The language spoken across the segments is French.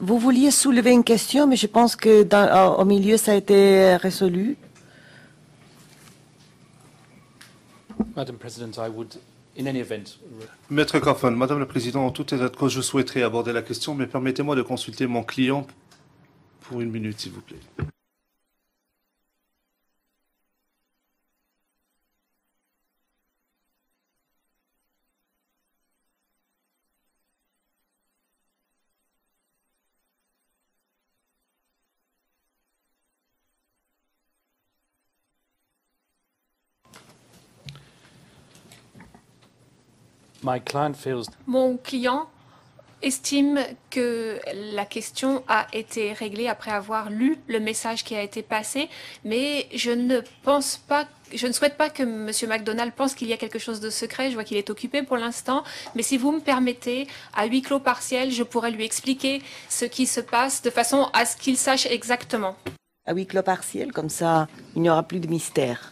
Vous vouliez soulever une question, mais je pense que au milieu, ça a été résolu. Madam President, I would, in any event... Maître Kaufmann, Madame la Présidente, en tout état de cause, je souhaiterais aborder la question, mais permettez-moi de consulter mon client pour une minute, s'il vous plaît. My client feels... Mon client estime que la question a été réglée après avoir lu le message qui a été passé, mais je ne souhaite pas que M. McDonald pense qu'il y a quelque chose de secret. Je vois qu'il est occupé pour l'instant, mais si vous me permettez, à huis clos partiel, je pourrais lui expliquer ce qui se passe de façon à ce qu'il sache exactement. À huis clos partiel, comme ça, il n'y aura plus de mystère.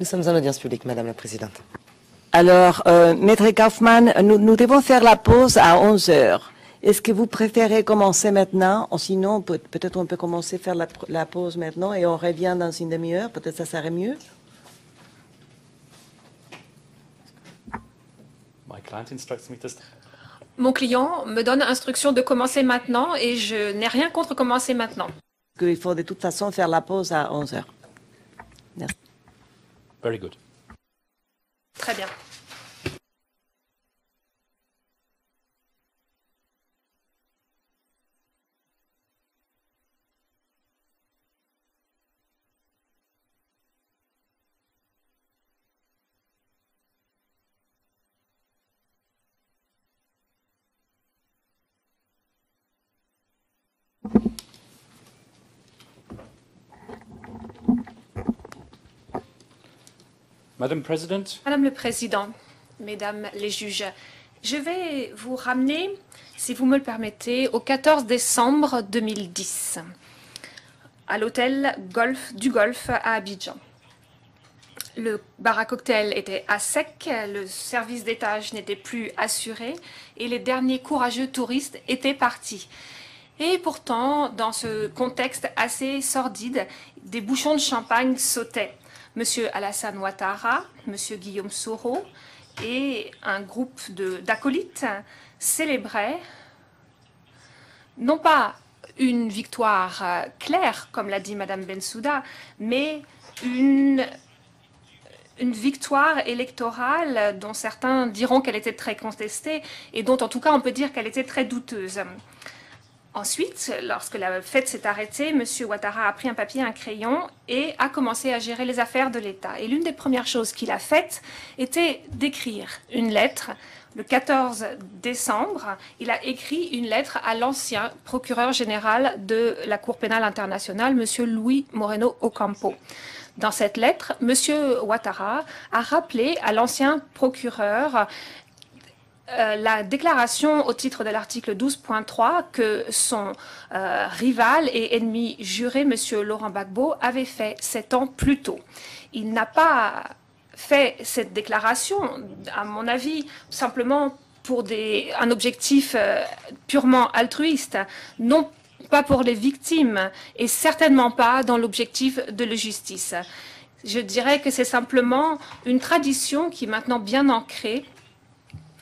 Nous sommes en audience publique, Madame la Présidente. Alors, Maître Kaufmann, nous devons faire la pause à 11 heures. Est-ce que vous préférez commencer maintenant? Ou sinon, peut-être on peut commencer à faire la pause maintenant et on revient dans une demi-heure. Peut-être ça serait mieux. My client instructs me to... Mon client me donne instruction de commencer maintenant et je n'ai rien contre commencer maintenant. Il faut de toute façon faire la pause à 11 heures. Merci. Very good. Très bien. Madam President, Madame le Président, Mesdames les juges, je vais vous ramener, si vous me le permettez, au 14 décembre 2010, à l'hôtel du Golfe à Abidjan. Le bar à cocktail était à sec, le service d'étage n'était plus assuré et les derniers courageux touristes étaient partis. Et pourtant, dans ce contexte assez sordide, des bouchons de champagne sautaient. Monsieur Alassane Ouattara, Monsieur Guillaume Soro et un groupe d'acolytes célébraient non pas une victoire claire, comme l'a dit Madame Bensouda, mais une victoire électorale dont certains diront qu'elle était très contestée et dont en tout cas on peut dire qu'elle était très douteuse. Ensuite, lorsque la fête s'est arrêtée, M. Ouattara a pris un papier, un crayon et a commencé à gérer les affaires de l'État. Et l'une des premières choses qu'il a faites était d'écrire une lettre. Le 14 décembre, il a écrit une lettre à l'ancien procureur général de la Cour pénale internationale, M. Luis Moreno Ocampo. Dans cette lettre, M. Ouattara a rappelé à l'ancien procureur la déclaration au titre de l'article 12.3 que son rival et ennemi juré, M. Laurent Gbagbo, avait fait 7 ans plus tôt. Il n'a pas fait cette déclaration, à mon avis, simplement pour un objectif purement altruiste, non pas pour les victimes et certainement pas dans l'objectif de la justice. Je dirais que c'est simplement une tradition qui est maintenant bien ancrée,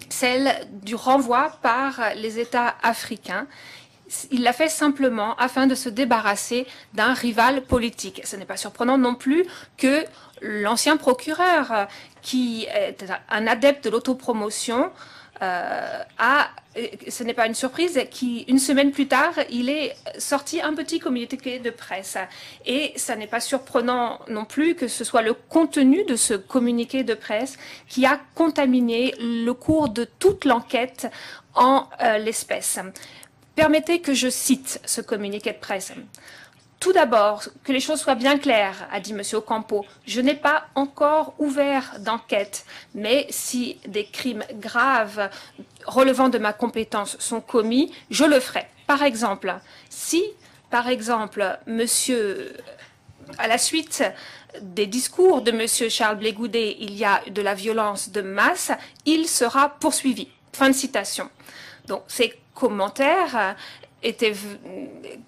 celle du renvoi par les États africains. Il l'a fait simplement afin de se débarrasser d'un rival politique. Ce n'est pas surprenant non plus que l'ancien procureur, qui est un adepte de l'autopromotion, ce n'est pas une surprise, une semaine plus tard, il est sorti un petit communiqué de presse. Et ça n'est pas surprenant non plus que ce soit le contenu de ce communiqué de presse qui a contaminé le cours de toute l'enquête en l'espèce. Permettez que je cite ce communiqué de presse. Tout d'abord, que les choses soient bien claires, a dit M. Ocampo. Je n'ai pas encore ouvert d'enquête, mais si des crimes graves relevant de ma compétence sont commis, je le ferai. Par exemple, si, par exemple, à la suite des discours de M. Charles Blé Goudet, il y a de la violence de masse, il sera poursuivi. Fin de citation. Donc, ces commentaires était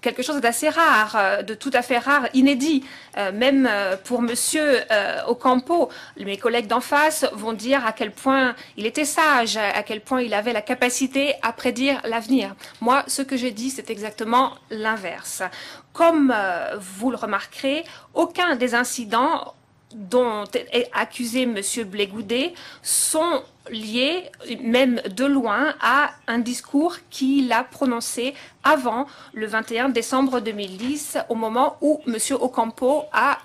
quelque chose d'assez rare, de tout à fait rare, inédit. Même pour Monsieur Ocampo, mes collègues d'en face vont dire à quel point il était sage, à quel point il avait la capacité à prédire l'avenir. Moi, ce que j'ai dit, c'est exactement l'inverse. Comme vous le remarquerez, aucun des incidents dont est accusé M. Blé Goudet sont liés, même de loin, à un discours qu'il a prononcé avant le 21 décembre 2010, au moment où M. Ocampo a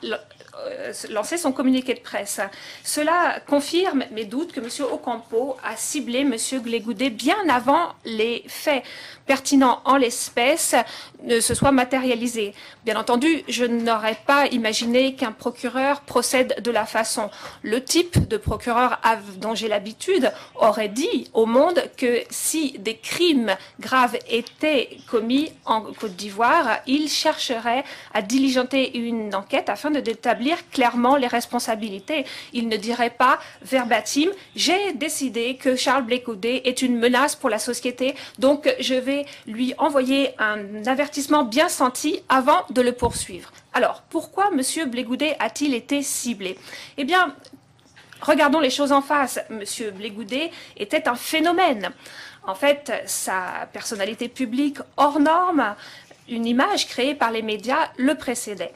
lancé son communiqué de presse. Cela confirme mes doutes que M. Ocampo a ciblé M. Blé Goudet bien avant les faits pertinents en l'espèce ne se soient matérialisés. Bien entendu, je n'aurais pas imaginé qu'un procureur procède de la façon. Le type de procureur dont j'ai l'habitude aurait dit au monde que si des crimes graves étaient commis en Côte d'Ivoire, il chercherait à diligenter une enquête afin de d'établir clairement les responsabilités. Il ne dirait pas verbatim « j'ai décidé que Charles Blé Goudet est une menace pour la société, donc je vais lui envoyer un avertissement bien senti avant de le poursuivre ». Alors, pourquoi M. Blé Goudet a-t-il été ciblé? Eh bien, regardons les choses en face. M. Blé Goudet était un phénomène. En fait, sa personnalité publique hors norme, une image créée par les médias, le précédait.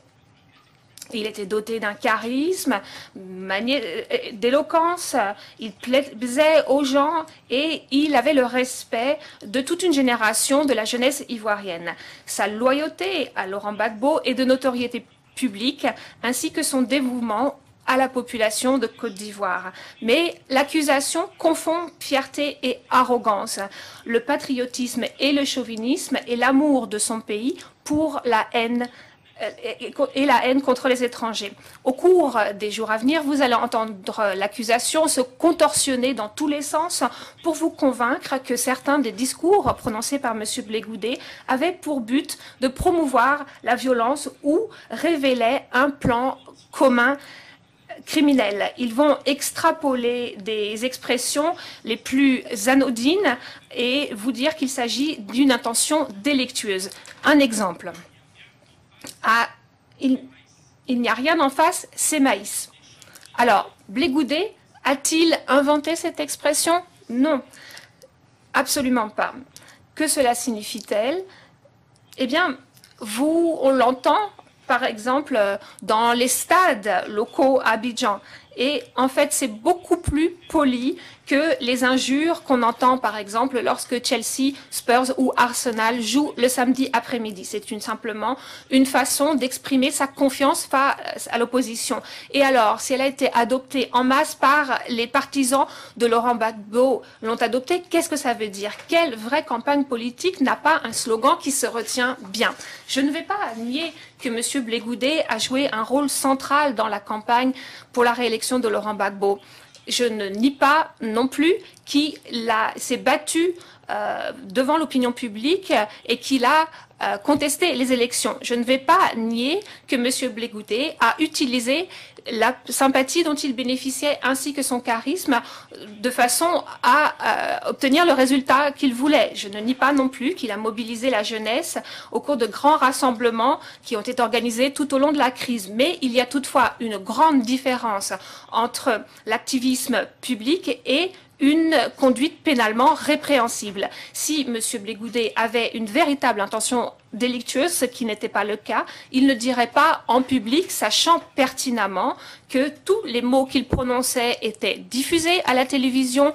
Il était doté d'un charisme, d'éloquence, il plaisait aux gens et il avait le respect de toute une génération de la jeunesse ivoirienne. Sa loyauté à Laurent Gbagbo est de notoriété publique, ainsi que son dévouement à la population de Côte d'Ivoire. Mais l'accusation confond fierté et arrogance, le patriotisme et le chauvinisme et l'amour de son pays pour la haine et la haine contre les étrangers. Au cours des jours à venir, vous allez entendre l'accusation se contorsionner dans tous les sens pour vous convaincre que certains des discours prononcés par M. Blé Goudet avaient pour but de promouvoir la violence ou révélaient un plan commun criminel. Ils vont extrapoler des expressions les plus anodines et vous dire qu'il s'agit d'une intention délictueuse. Un exemple. Il n'y a rien en face, c'est maïs. Alors, Blé Goudet a-t-il inventé cette expression? Non, absolument pas. Que cela signifie-t-elle? Eh bien, on l'entend, par exemple, dans les stades locaux à Abidjan. Et en fait, c'est beaucoup plus poli que les injures qu'on entend, par exemple, lorsque Chelsea, Spurs ou Arsenal jouent le samedi après-midi. C'est simplement une façon d'exprimer sa confiance face à l'opposition. Et alors, si elle a été adoptée en masse par les partisans de Laurent Gbagbo l'ont adoptée, qu'est-ce que ça veut dire? Quelle vraie campagne politique n'a pas un slogan qui se retient bien? Je ne vais pas nier que M. Blé Goudet a joué un rôle central dans la campagne pour la réélection de Laurent Gbagbo. Je ne nie pas non plus qu'il s'est battu devant l'opinion publique et qu'il a contesté les élections. Je ne vais pas nier que M. Blé Goudet a utilisé la sympathie dont il bénéficiait ainsi que son charisme de façon à obtenir le résultat qu'il voulait. Je ne nie pas non plus qu'il a mobilisé la jeunesse au cours de grands rassemblements qui ont été organisés tout au long de la crise. Mais il y a toutefois une grande différence entre l'activisme public et une conduite pénalement répréhensible. Si M. Blé Goudet avait une véritable intention délictueuse, ce qui n'était pas le cas, il ne dirait pas en public, sachant pertinemment que tous les mots qu'il prononçait étaient diffusés à la télévision,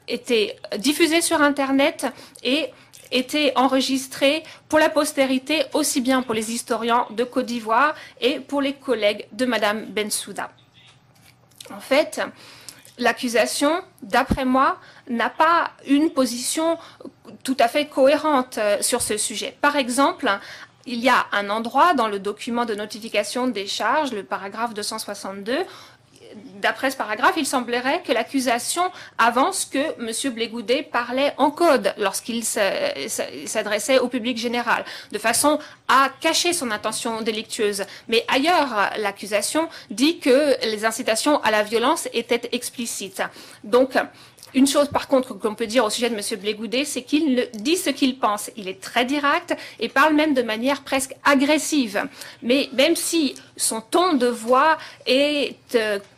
étaient diffusés sur Internet et étaient enregistrés pour la postérité, aussi bien pour les historiens de Côte d'Ivoire et pour les collègues de Mme Bensouda. En fait, l'accusation, d'après moi, n'a pas une position tout à fait cohérente sur ce sujet. Par exemple, il y a un endroit dans le document de notification des charges, le paragraphe 262, d'après ce paragraphe, il semblerait que l'accusation avance que M. Blé Goudet parlait en code lorsqu'il s'adressait au public général, de façon à cacher son intention délictueuse. Mais ailleurs, l'accusation dit que les incitations à la violence étaient explicites. Donc, une chose, par contre, qu'on peut dire au sujet de M. Blé Goudet, c'est qu'il dit ce qu'il pense. Il est très direct et parle même de manière presque agressive. Mais même si son ton de voix est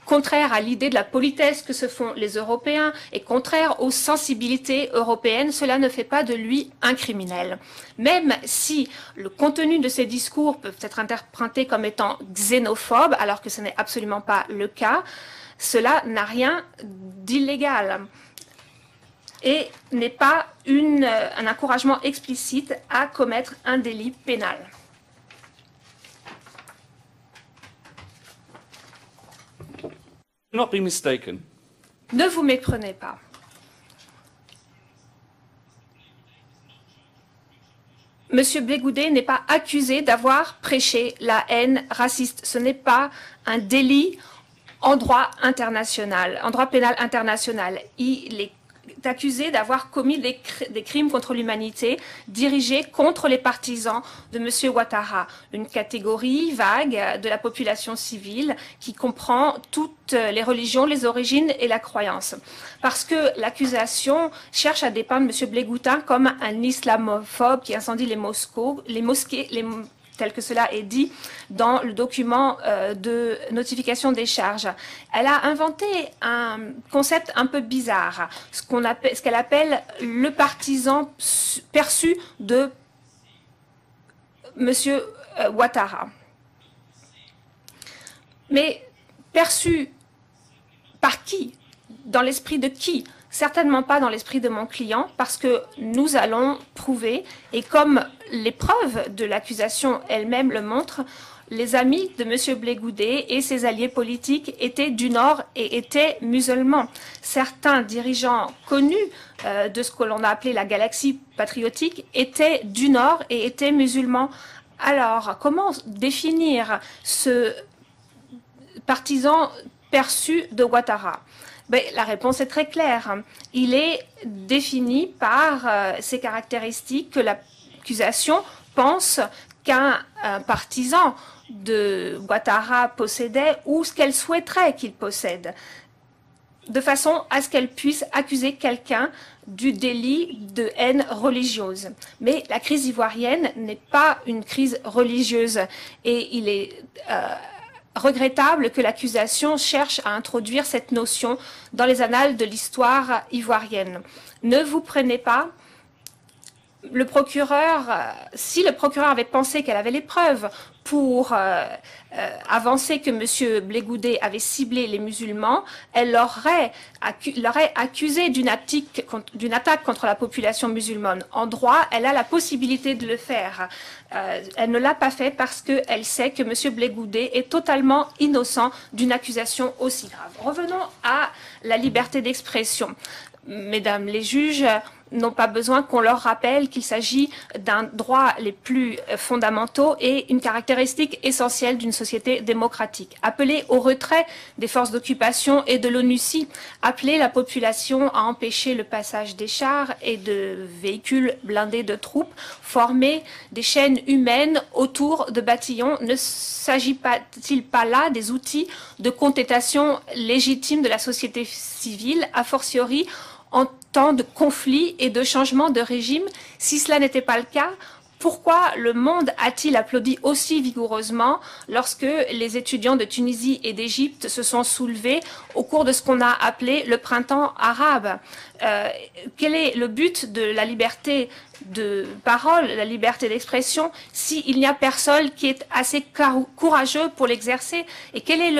contraire à l'idée de la politesse que se font les Européens et contraire aux sensibilités européennes, cela ne fait pas de lui un criminel. Même si le contenu de ses discours peut être interprété comme étant xénophobe, alors que ce n'est absolument pas le cas, cela n'a rien d'illégal et n'est pas un encouragement explicite à commettre un délit pénal. Do not be mistaken. Ne vous méprenez pas. Monsieur Blé Goudet n'est pas accusé d'avoir prêché la haine raciste. Ce n'est pas un délit en droit international, en droit pénal international. Il est accusé d'avoir commis des crimes contre l'humanité dirigés contre les partisans de M. Ouattara, une catégorie vague de la population civile qui comprend toutes les religions, les origines et la croyance. Parce que l'accusation cherche à dépeindre M. Blé Goudet comme un islamophobe qui incendie les mosquées, tel que cela est dit dans le document de notification des charges. Elle a inventé un concept un peu bizarre, ce qu'elle appelle le partisan perçu de M. Ouattara. Mais perçu par qui? Dans l'esprit de qui? Certainement pas dans l'esprit de mon client, parce que nous allons prouver, et comme les preuves de l'accusation elle-même le montrent, les amis de M. Blé Goudet et ses alliés politiques étaient du Nord et étaient musulmans. Certains dirigeants connus de ce que l'on a appelé la galaxie patriotique étaient du Nord et étaient musulmans. Alors, comment définir ce partisan perçu de Ouattara? Ben, la réponse est très claire. Il est défini par ces caractéristiques que l'accusation pense qu'un partisan de Ouattara possédait ou ce qu'elle souhaiterait qu'il possède, de façon à ce qu'elle puisse accuser quelqu'un du délit de haine religieuse. Mais la crise ivoirienne n'est pas une crise religieuse et il est regrettable que l'accusation cherche à introduire cette notion dans les annales de l'histoire ivoirienne. Ne vous prenez pas. Le procureur, si le procureur avait pensé qu'elle avait les preuves pour avancer que M. Blé Goudet avait ciblé les musulmans, elle l'aurait accusé d'une attaque contre la population musulmane. En droit, elle a la possibilité de le faire. Elle ne l'a pas fait parce qu'elle sait que M. Blé Goudet est totalement innocent d'une accusation aussi grave. Revenons à la liberté d'expression. Mesdames les juges n'ont pas besoin qu'on leur rappelle qu'il s'agit d'un droit les plus fondamentaux et une caractéristique caractéristique essentielle d'une société démocratique. Appeler au retrait des forces d'occupation et de l'ONUCI, appeler la population à empêcher le passage des chars et de véhicules blindés de troupes, former des chaînes humaines autour de bataillons, ne s'agit-il pas là des outils de contestation légitime de la société civile, a fortiori en temps de conflit et de changement de régime? Si cela n'était pas le cas, pourquoi le monde a-t-il applaudi aussi vigoureusement lorsque les étudiants de Tunisie et d'Égypte se sont soulevés au cours de ce qu'on a appelé le printemps arabe? Quel est le but de la liberté de parole, la liberté d'expression, s'il n'y a personne qui est assez courageux pour l'exercer? Et quel est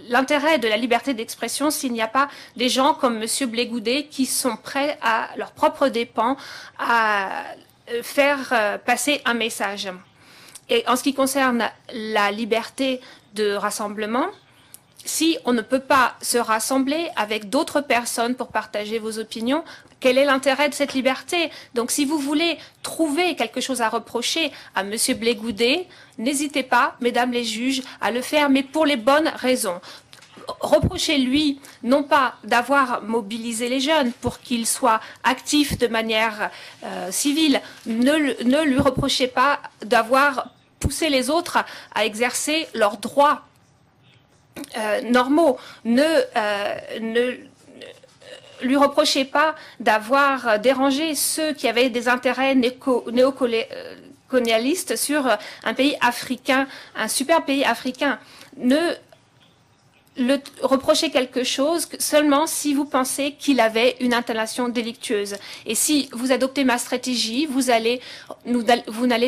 l'intérêt de la liberté d'expression s'il n'y a pas des gens comme M. Blé-Goudé qui sont prêts à leurs propres dépens à faire passer un message? Et en ce qui concerne la liberté de rassemblement, si on ne peut pas se rassembler avec d'autres personnes pour partager vos opinions, quel est l'intérêt de cette liberté? Donc si vous voulez trouver quelque chose à reprocher à M. Blé-Goudé, n'hésitez pas, mesdames les juges, à le faire, mais pour les bonnes raisons. Reprochez-lui non pas d'avoir mobilisé les jeunes pour qu'ils soient actifs de manière civile, ne lui reprochez pas d'avoir poussé les autres à exercer leurs droits normaux. Ne lui reprochez pas d'avoir dérangé ceux qui avaient des intérêts néocolonialistes sur un pays africain, un super pays africain. Ne le reprocher quelque chose seulement si vous pensez qu'il avait une intention délictueuse. Et si vous adoptez ma stratégie, vous n'allez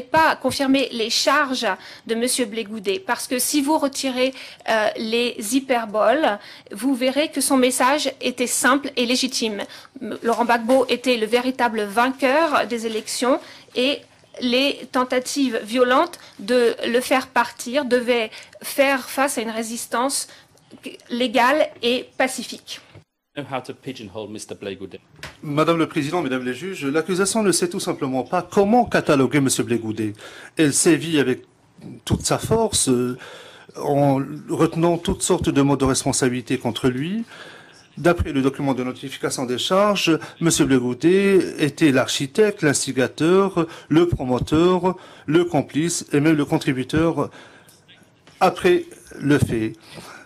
pas confirmer les charges de M. Blé-Goudé, parce que si vous retirez les hyperboles, vous verrez que son message était simple et légitime. Laurent Gbagbo était le véritable vainqueur des élections et les tentatives violentes de le faire partir devaient faire face à une résistance légale et pacifique. Madame le Président, Mesdames les juges, l'accusation ne sait tout simplement pas comment cataloguer M. Blé-Goudé. Elle sévit avec toute sa force en retenant toutes sortes de modes de responsabilité contre lui. D'après le document de notification des charges, M. Blé-Goudé était l'architecte, l'instigateur, le promoteur, le complice et même le contributeur après le fait.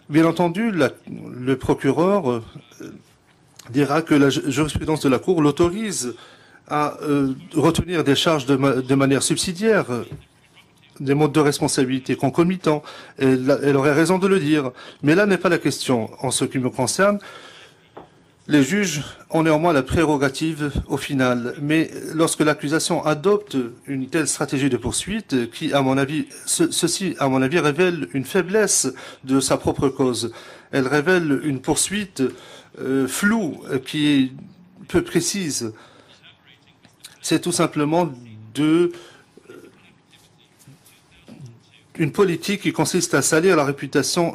Bien entendu, le procureur dira que la jurisprudence de la Cour l'autorise à retenir des charges de manière subsidiaire, des modes de responsabilité concomitants. Elle aurait raison de le dire. Mais là n'est pas la question. En ce qui me concerne, les juges ont néanmoins la prérogative au final. Mais lorsque l'accusation adopte une telle stratégie de poursuite, qui, à mon avis, ceci, à mon avis, révèle une faiblesse de sa propre cause. Elle révèle une poursuite floue, qui est peu précise. C'est tout simplement une politique qui consiste à salir la réputation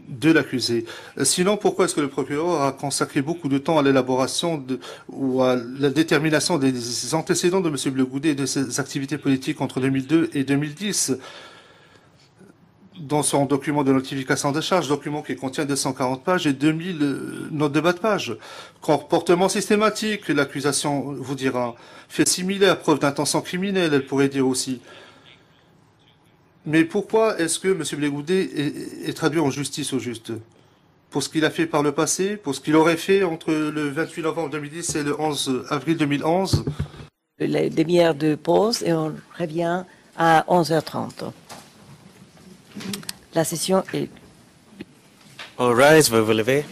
de l'accusé. Sinon, pourquoi est-ce que le procureur a consacré beaucoup de temps à l'élaboration ou à la détermination des antécédents de M. Blé-Goudé et de ses activités politiques entre 2002 et 2010 dans son document de notification des charges, document qui contient 240 pages et 2000 notes de bas de page. Comportement systématique, l'accusation vous dira, fait similaire, preuve d'intention criminelle, elle pourrait dire aussi. Mais pourquoi est-ce que M. Blé-Goudé est traduit en justice au juste? Pour ce qu'il a fait par le passé, pour ce qu'il aurait fait entre le 28 novembre 2010 et le 11 avril 2011? Les demi-heures de pause et on revient à 11h30. La session est... All rise, vous vous levez.